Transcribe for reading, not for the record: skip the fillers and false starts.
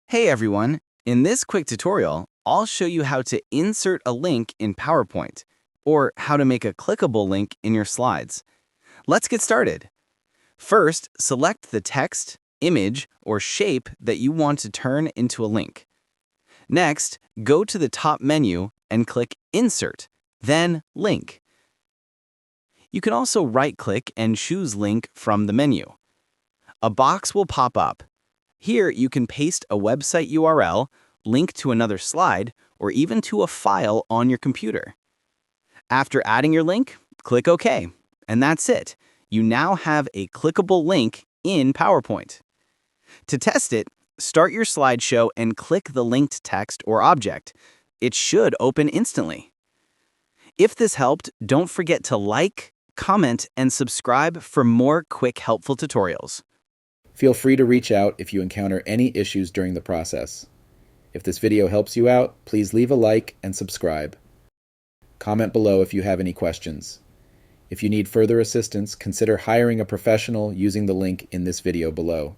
Hey everyone! In this quick tutorial, I'll show you how to insert a link in PowerPoint, or how to make a clickable link in your slides. Let's get started. First, select the text, image, or shape that you want to turn into a link. Next, go to the top menu and click Insert, then Link. You can also right-click and choose Link from the menu. A box will pop up. Here, you can paste a website URL, link to another slide, or even to a file on your computer. After adding your link, click OK. And that's it. You now have a clickable link in PowerPoint. To test it, start your slideshow and click the linked text or object. It should open instantly. If this helped, don't forget to like, comment, and subscribe for more quick, helpful tutorials. Feel free to reach out if you encounter any issues during the process. If this video helps you out, please leave a like and subscribe. Comment below if you have any questions. If you need further assistance, consider hiring a professional using the link in this video below.